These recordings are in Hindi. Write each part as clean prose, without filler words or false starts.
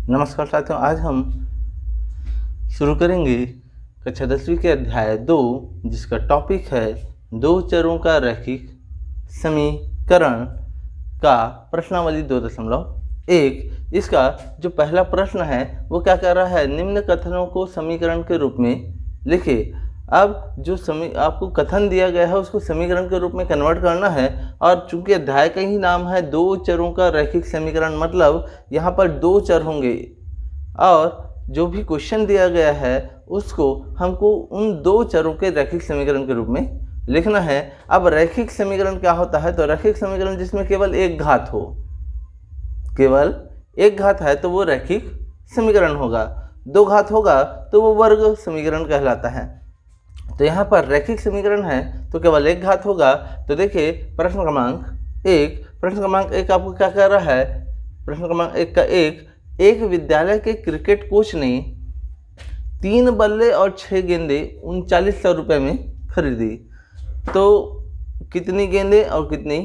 नमस्कार साथियों, आज हम शुरू करेंगे कक्षा 10वीं के अध्याय 2, जिसका टॉपिक है दो चरों का रैखिक समीकरण का प्रश्नावली 2.1। इसका जो पहला प्रश्न है वो क्या कर रहा है, निम्न कथनों को समीकरण के रूप में लिखे। अब जो आपको कथन दिया गया है उसको समीकरण के रूप में कन्वर्ट करना है, और चूंकि अध्याय का ही नाम है दो चरों का रैखिक समीकरण, मतलब यहाँ पर दो चर होंगे और जो भी क्वेश्चन दिया गया है उसको हमको उन दो चरों के रैखिक समीकरण के रूप में लिखना है। अब रैखिक समीकरण क्या होता है, तो रैखिक समीकरण जिसमें केवल एक घात हो, केवल एक घात है तो वो रैखिक समीकरण होगा, दो घात होगा तो वो वर्ग समीकरण कहलाता है। तो यहाँ पर रैखिक समीकरण है तो केवल एक घात होगा। तो देखिए प्रश्न क्रमांक एक आपको क्या कह रहा है, प्रश्न क्रमांक एक का एक विद्यालय के क्रिकेट कोच ने 3 बल्ले और 6 गेंदे 3900 रुपये में खरीदी। तो कितनी गेंदे और कितनी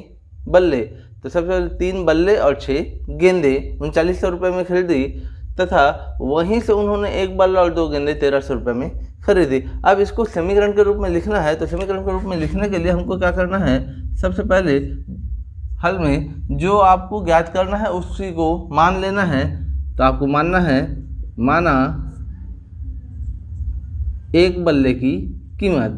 बल्ले, तो सबसे पहले 3 बल्ले और 6 गेंदे 3900 रुपये में खरीदी, तथा वहीं से उन्होंने 1 बल्ला और 2 गेंदे 1300 रुपये में खरीदी। अब इसको समीकरण के रूप में लिखना है, तो समीकरण के रूप में लिखने के लिए हमको क्या करना है, सबसे पहले हल में जो आपको ज्ञात करना है उसी को मान लेना है। तो आपको मानना है, माना 1 बल्ले की कीमत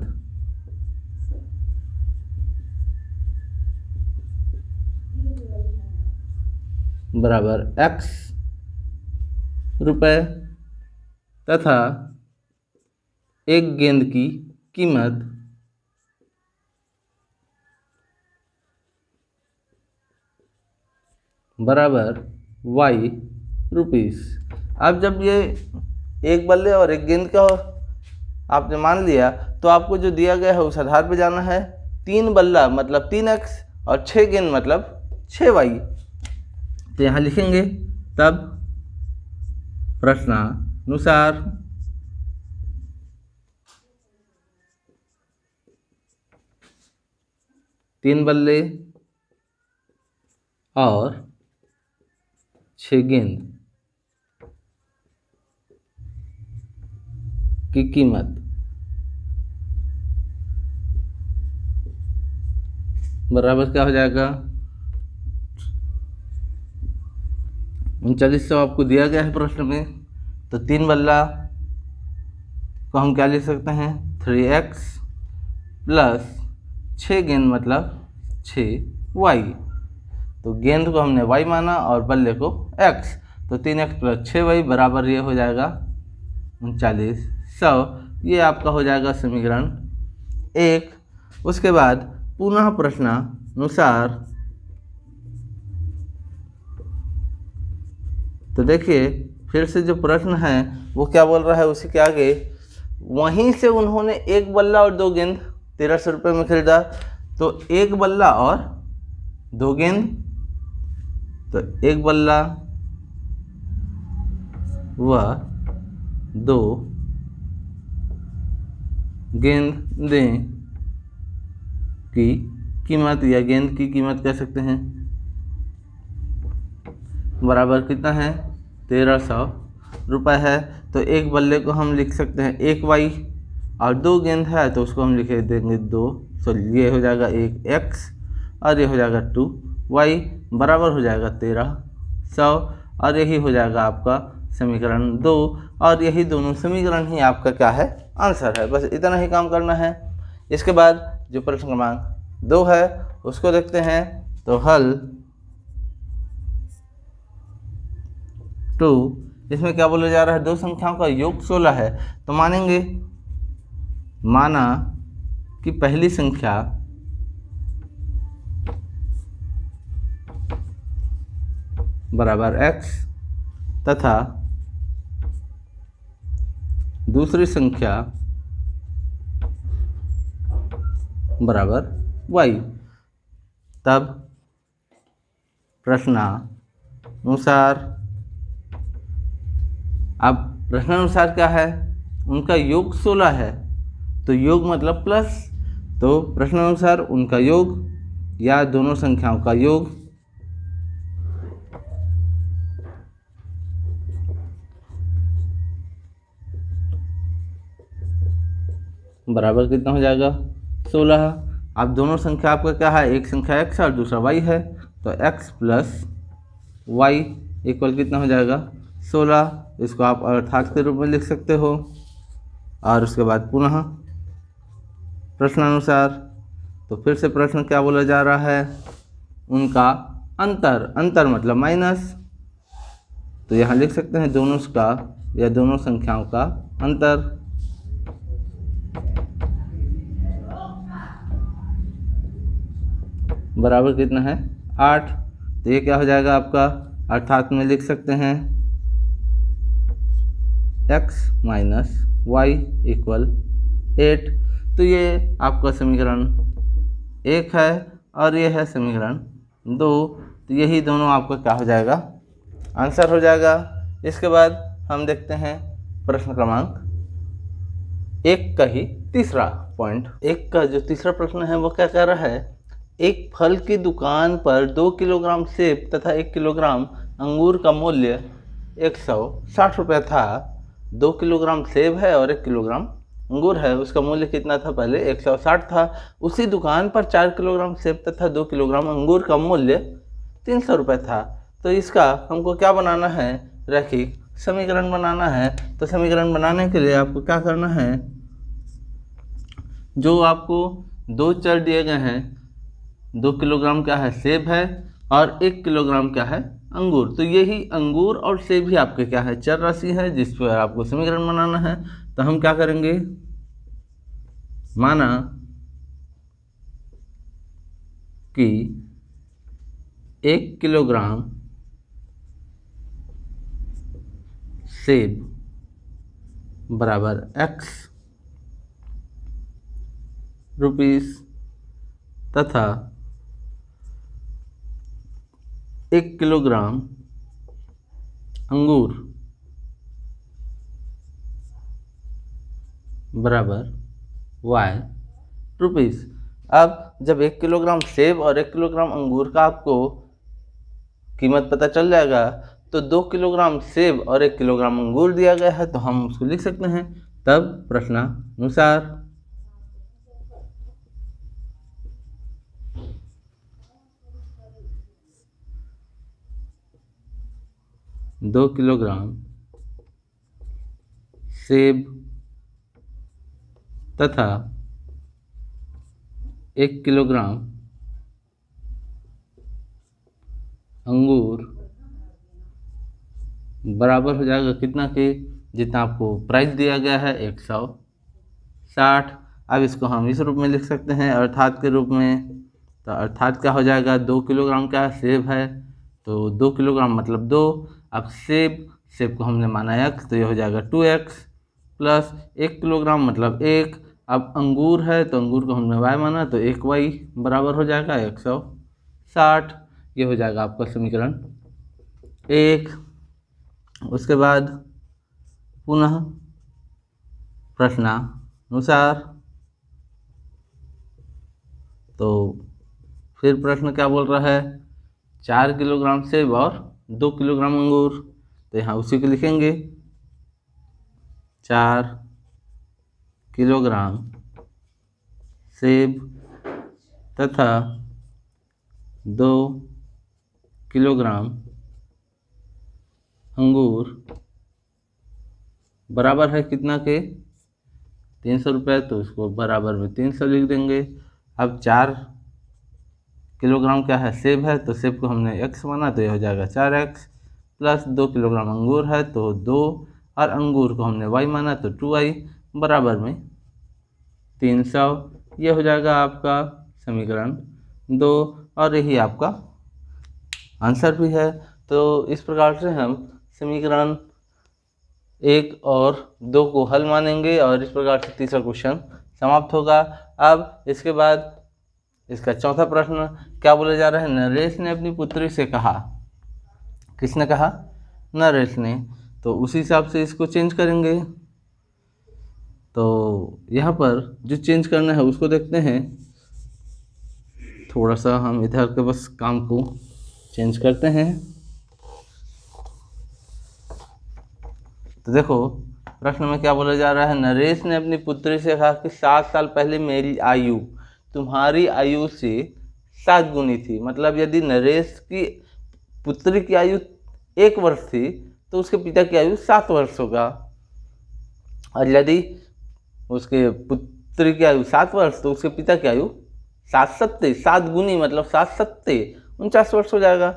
बराबर x रुपए तथा 1 गेंद की कीमत बराबर y रुपीस। अब जब ये 1 बल्ले और 1 गेंद का आपने मान लिया तो आपको जो दिया गया है उस आधार पे जाना है। 3 बल्ला मतलब 3x और 6 गेंद मतलब 6y। तो यहाँ लिखेंगे, तब प्रश्नानुसार तीन बल्ले और 6 गेंद की कीमत बराबर क्या हो जाएगा, 3900 आपको दिया गया है प्रश्न में। तो 3 बल्ला को हम क्या लिख सकते हैं, 3x प्लस 6 गेंद मतलब 6y। तो गेंद को हमने y माना और बल्ले को x, तो 3x प्लस 6y बराबर ये हो जाएगा 3900। ये आपका हो जाएगा समीकरण 1। उसके बाद पुनः प्रश्नानुसार, तो देखिए फिर से जो प्रश्न है वो क्या बोल रहा है, उसी के आगे वहीं से उन्होंने 1 बल्ला और 2 गेंद 1300 रुपये में खरीदा। तो 1 बल्ला और 2 गेंद, तो 1 बल्ला व 2 गेंदें की कीमत या गेंद की कीमत कह सकते हैं बराबर कितना है, 1300 रुपये है। तो 1 बल्ले को हम लिख सकते हैं 1y और 2 गेंद है तो उसको हम लिख देंगे 2, सॉरी ये हो जाएगा 1x और ये हो जाएगा 2y बराबर हो जाएगा 1300, और यही हो जाएगा आपका समीकरण 2। और यही दोनों समीकरण ही आपका क्या है, आंसर है। बस इतना ही काम करना है। इसके बाद जो प्रश्न क्रमांक 2 है उसको देखते हैं। तो हल 2, इसमें क्या बोला जा रहा है, दो संख्याओं का योग 16 है। तो मानेंगे, माना कि पहली संख्या बराबर x तथा दूसरी संख्या बराबर y। तब प्रश्नानुसार, अब प्रश्नानुसार क्या है, उनका योग 16 है, तो योग मतलब प्लस, तो प्रश्नानुसार उनका योग या दोनों संख्याओं का योग बराबर कितना हो जाएगा 16। अब दोनों संख्या आपका क्या है, एक संख्या x और दूसरा y है, तो x प्लस वाई इक्वल कितना हो जाएगा 16। इसको आप अर्थात के रूप में लिख सकते हो। और उसके बाद पुनः प्रश्नानुसार, तो फिर से प्रश्न क्या बोला जा रहा है, उनका अंतर, अंतर मतलब माइनस, तो यहाँ लिख सकते हैं दोनों का या दोनों संख्याओं का अंतर। बराबर कितना है 8। तो ये क्या हो जाएगा आपका, अर्थात में लिख सकते हैं x माइनस वाई इक्वल 8। तो ये आपका समीकरण 1 है और ये है समीकरण 2। तो यही दोनों आपका क्या हो जाएगा, आंसर हो जाएगा। इसके बाद हम देखते हैं प्रश्न क्रमांक 1 का ही तीसरा पॉइंट। 1 का जो तीसरा प्रश्न है वो क्या कह रहा है, एक फल की दुकान पर 2 किलोग्राम सेब तथा 1 किलोग्राम अंगूर का मूल्य 160 रुपये था। 2 किलोग्राम सेब है और 1 किलोग्राम अंगूर है, उसका मूल्य कितना था, पहले 160 था। उसी दुकान पर 4 किलोग्राम सेब तथा 2 किलोग्राम अंगूर का मूल्य 300 रुपये था। तो इसका हमको क्या बनाना है, रैखिक समीकरण बनाना है। तो समीकरण बनाने के लिए आपको क्या करना है, जो आपको दो चर दिए गए हैं, 2 किलोग्राम क्या है सेब है और 1 किलोग्राम क्या है अंगूर, तो यही अंगूर और सेब ही आपके क्या है चर राशि है जिस पर आपको समीकरण बनाना है। तो हम क्या करेंगे, माना कि 1 किलोग्राम सेब बराबर x रुपीस तथा 1 किलोग्राम अंगूर बराबर y रुपीस। अब जब 1 किलोग्राम सेब और 1 किलोग्राम अंगूर का आपको कीमत पता चल जाएगा, तो 2 किलोग्राम सेब और 1 किलोग्राम अंगूर दिया गया है, तो हम उसको लिख सकते हैं तब प्रश्नानुसार। 2 किलोग्राम सेब तथा 1 किलोग्राम अंगूर बराबर हो जाएगा कितना के, जितना आपको प्राइस दिया गया है 160। अब इसको हम इस रूप में लिख सकते हैं अर्थात के रूप में। तो अर्थात क्या हो जाएगा, 2 किलोग्राम क्या सेब है, तो 2 किलोग्राम मतलब 2। अब सेब को हमने माना x, तो ये हो जाएगा 2x प्लस 1 किलोग्राम मतलब 1। अब अंगूर है तो अंगूर को हमने y माना, तो 1y बराबर हो जाएगा 160। ये हो जाएगा आपका समीकरण 1। उसके बाद पुनः प्रश्नानुसार, तो फिर प्रश्न क्या बोल रहा है, 4 किलोग्राम सेब और 2 किलोग्राम अंगूर, तो यहाँ उसी को लिखेंगे 4 किलोग्राम सेब तथा 2 किलोग्राम अंगूर बराबर है कितना के 300 रुपये, तो उसको बराबर में 300 लिख देंगे। अब 4 किलोग्राम क्या है सेब है, तो सेब को हमने x माना, तो यह हो जाएगा 4x प्लस 2 किलोग्राम अंगूर है तो 2, और अंगूर को हमने y माना तो 2y बराबर में 300। ये हो जाएगा आपका समीकरण 2 और यही आपका आंसर भी है। तो इस प्रकार से हम समीकरण 1 और 2 को हल मानेंगे और इस प्रकार से तीसरा क्वेश्चन समाप्त होगा। अब इसके बाद इसका चौथा प्रश्न क्या बोले जा रहा है, नरेश ने अपनी पुत्री से कहा, किसने कहा, नरेश ने, तो उसी हिसाब से इसको चेंज करेंगे। तो यहाँ पर जो चेंज करना है उसको देखते हैं थोड़ा सा हम इधर के बस काम को चेंज करते हैं। तो देखो प्रश्न में क्या बोला जा रहा है, नरेश ने अपनी पुत्री से कहा कि 7 साल पहले मेरी आयु तुम्हारी आयु से 7 गुनी थी। मतलब यदि नरेश की पुत्री की आयु 1 वर्ष थी तो उसके पिता की आयु 7 वर्ष होगा, और यदि उसके पुत्री की आयु 7 वर्ष तो उसके पिता की आयु 7 सत्ते 7 गुनी मतलब 7 सत्ते 49 वर्ष हो जाएगा।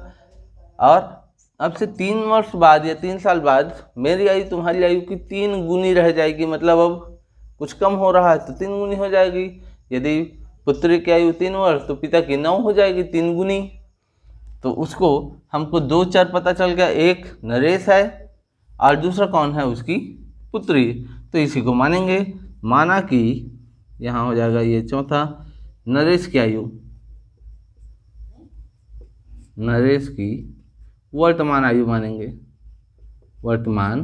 और अब से 3 वर्ष बाद या 3 साल बाद मेरी आयु तुम्हारी आयु की 3 गुनी रह जाएगी। मतलब अब कुछ कम हो रहा है तो 3 गुनी हो जाएगी। यदि पुत्री की आयु 3 वर्ष तो पिता की 9 हो जाएगी 3 गुनी। तो उसको हमको 2 चर पता चल गया, एक नरेश है और दूसरा कौन है, उसकी पुत्री। तो इसी को मानेंगे। माना कि यहाँ हो जाएगा ये चौथा, नरेश की आयु, नरेश की वर्तमान आयु मानेंगे, वर्तमान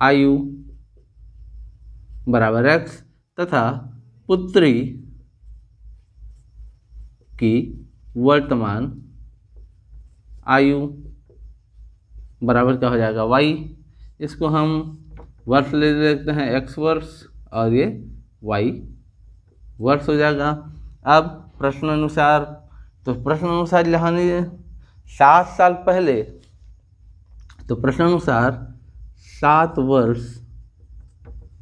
आयु बराबर x तथा पुत्री की वर्तमान आयु बराबर क्या हो जाएगा y। इसको हम वर्ष ले लेते हैं x वर्ष और ये y वर्ष हो जाएगा। अब प्रश्न अनुसार, तो प्रश्न अनुसार यहाँ 7 साल पहले, तो प्रश्न अनुसार 7 वर्ष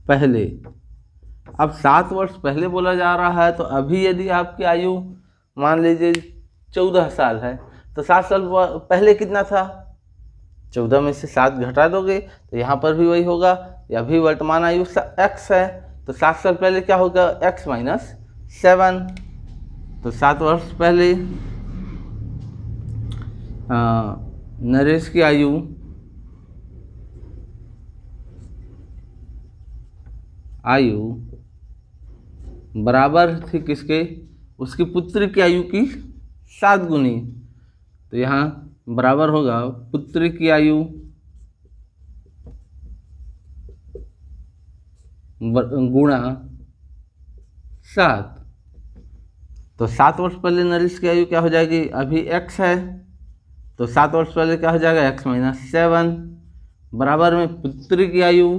पहले। अब 7 वर्ष पहले बोला जा रहा है तो अभी यदि आपकी आयु मान लीजिए 14 साल है तो 7 साल पहले कितना था, 14 में से 7 घटा दोगे तो यहाँ पर भी वही होगा। अभी वर्तमान आयु x है तो 7 साल पहले क्या होगा, x माइनस 7। तो 7 वर्ष पहले नरेश की आयु बराबर थी किसके, उसकी पुत्री की आयु की 7 गुनी। तो यहाँ बराबर होगा पुत्री की आयु गुणा 7। तो 7 वर्ष पहले नरेश की आयु क्या हो जाएगी, अभी x है तो 7 वर्ष पहले क्या हो जाएगा x माइनस 7 बराबर में पुत्री की आयु।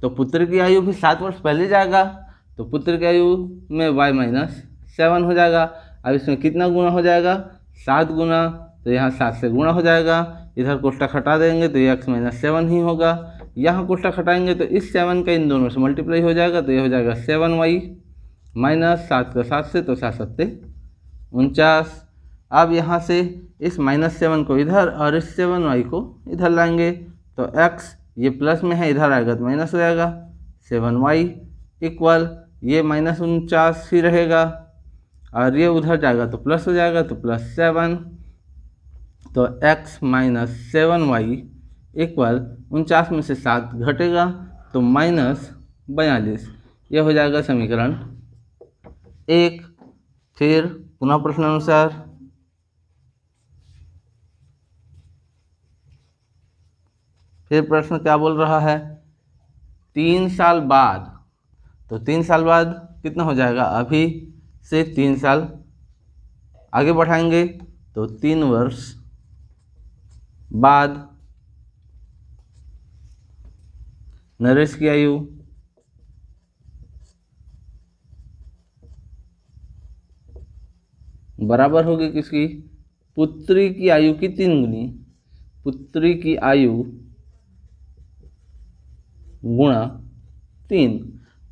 तो पुत्री की आयु भी 7 वर्ष पहले जाएगा तो पुत्री की आयु में y माइनस 7 हो जाएगा। अब इसमें कितना गुना हो जाएगा, 7 गुना। तो यहाँ 7 से गुणा हो जाएगा, इधर कोष्ठक हटा देंगे तो ये x माइनस 7 ही होगा। यहाँ कोष्ठक हटाएंगे तो इस 7 का इन दोनों से मल्टीप्लाई हो जाएगा तो ये हो जाएगा 7y माइनस 7 का 7 से, तो 7 सत्ते 49। अब यहाँ से इस -7 को इधर और इस 7y को इधर लाएंगे तो x ये प्लस में है, इधर आएगा तो माइनस हो जाएगा 7y इक्वल ये -49 ही रहेगा और ये उधर जाएगा तो प्लस हो जाएगा तो +7। तो x माइनस 7y इक्वल 49 में से 7 घटेगा तो -42। यह हो जाएगा समीकरण 1। फिर पुनः प्रश्न अनुसार फिर प्रश्न क्या बोल रहा है, 3 साल बाद। तो 3 साल बाद कितना हो जाएगा, अभी से 3 साल आगे बढ़ाएंगे तो 3 वर्ष बाद नरेश की आयु बराबर होगी किसकी, पुत्री की आयु की 3 गुनी, पुत्री की आयु गुणा 3।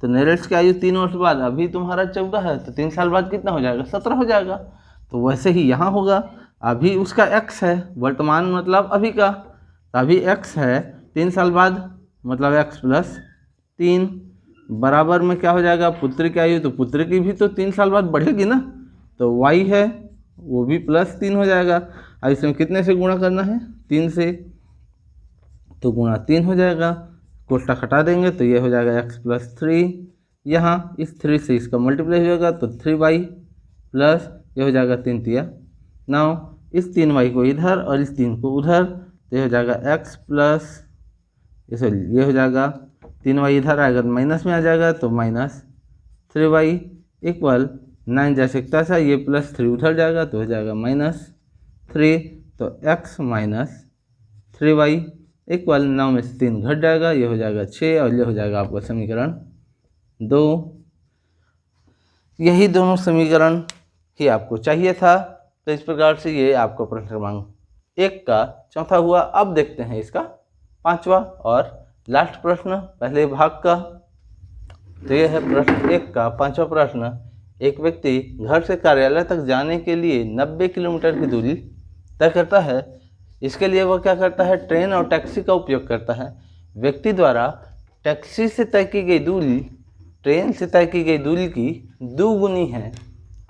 तो नरेश की आयु 3 वर्ष बाद, अभी तुम्हारा 14 है तो 3 साल बाद कितना हो जाएगा, 17 हो जाएगा। तो वैसे ही यहाँ होगा, अभी उसका x है, वर्तमान मतलब अभी का, तो अभी x है, 3 साल बाद मतलब x प्लस 3 बराबर में क्या हो जाएगा, पुत्री की आयु, तो पुत्री की भी तो 3 साल बाद बढ़ेगी ना, तो y है वो भी +3 हो जाएगा। अब इसमें कितने से गुणा करना है, 3 से, तो गुणा 3 हो जाएगा, कोष्ठक हटा देंगे तो ये हो जाएगा x प्लस 3। यहाँ इस 3 से इसका मल्टीप्लाई हो जाएगा तो 3y प्लस ये हो जाएगा 3 तिया 9, इस 3y को इधर और इस 3 को उधर, तो ये हो जाएगा x प्लस ये हो जाएगा 3y इधर आएगा तो माइनस में आ जाएगा तो -3y इक्वल 9 जा सकता था, ये +3 उधर जाएगा तो हो जाएगा -3, तो x माइनस 3y इक्वल 9 में से 3 घट जाएगा, ये हो जाएगा 6 और ये हो जाएगा आपका समीकरण 2। यही दोनों समीकरण ही आपको चाहिए था। तो इस प्रकार से ये आपका प्रश्न क्रमांक 1 का चौथा हुआ। अब देखते हैं इसका पांचवा और लास्ट प्रश्न पहले भाग का। तो यह है प्रश्न 1 का पांचवा प्रश्न। एक व्यक्ति घर से कार्यालय तक जाने के लिए 90 किलोमीटर की दूरी तय करता है। इसके लिए वह क्या करता है, ट्रेन और टैक्सी का उपयोग करता है। व्यक्ति द्वारा टैक्सी से तय की गई दूरी ट्रेन से तय की गई दूरी की 2 गुनी है।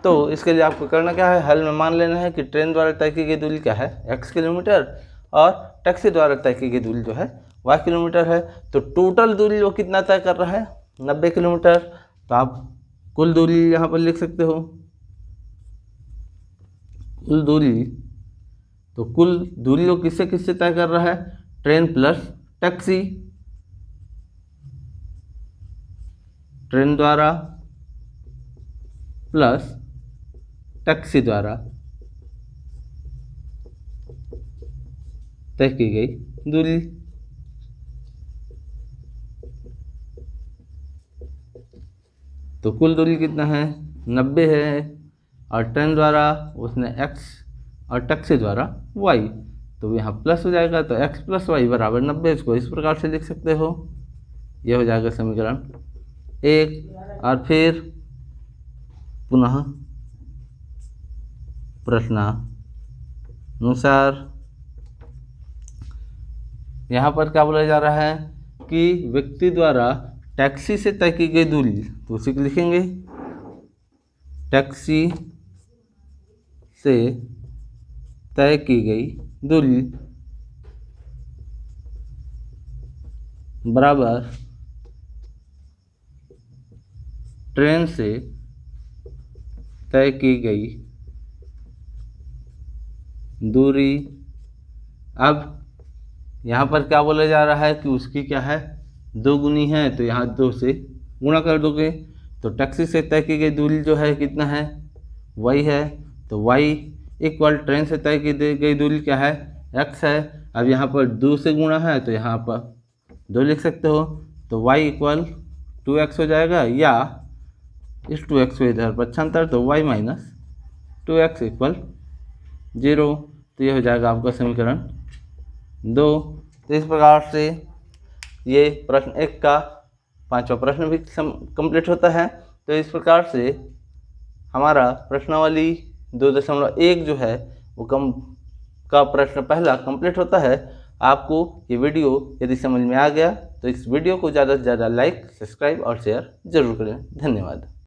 तो इसके लिए आपको करना क्या है, हल में मान लेना है कि ट्रेन द्वारा तय की गई दूरी क्या है, x किलोमीटर, और टैक्सी द्वारा तय की गई दूरी जो है y किलोमीटर है। तो टोटल दूरी वो कितना तय कर रहा है, 90 किलोमीटर। तो आप कुल दूरी यहाँ पर लिख सकते हो, कुल दूरी। तो कुल दूरी वो किससे किससे तय कर रहा है, ट्रेन प्लस टैक्सी। ट्रेन द्वारा प्लस टैक्सी द्वारा तय की गई दूरी। तो कुल दूरी कितना है, 90 है, और ट्रेन द्वारा उसने x और टैक्सी द्वारा y, तो यहाँ प्लस हो जाएगा। तो x + y = 90। इसको इस प्रकार से लिख सकते हो, यह हो जाएगा समीकरण 1। और फिर पुनः प्रश्नानुसार यहाँ पर क्या बोला जा रहा है कि व्यक्ति द्वारा टैक्सी से तय की गई दूरी, तो उसी को लिखेंगे, टैक्सी से तय की गई दूरी बराबर ट्रेन से तय की गई दूरी। अब यहाँ पर क्या बोला जा रहा है कि उसकी क्या है, 2 गुनी है, तो यहाँ 2 से गुणा कर दोगे। तो टैक्सी से तय की गई दूरी जो है कितना है, y है। तो y इक्वल ट्रेन से तय की गई दूरी क्या है, x है। अब यहाँ पर 2 से गुणा है तो यहाँ पर 2 लिख सकते हो। तो y इक्वल 2x हो जाएगा, या इस 2x को इधर पक्षांतर, तो y माइनस 2x इक्वल 0। तो ये हो जाएगा आपका समीकरण 2। तो इस प्रकार से ये प्रश्न 1 का पांचवा प्रश्न भी कंप्लीट होता है। तो इस प्रकार से हमारा प्रश्नावली 2.1 जो है वो का प्रश्न पहला कंप्लीट होता है। आपको ये वीडियो यदि समझ में आ गया तो इस वीडियो को ज़्यादा से ज़्यादा लाइक, सब्सक्राइब और शेयर जरूर करें। धन्यवाद।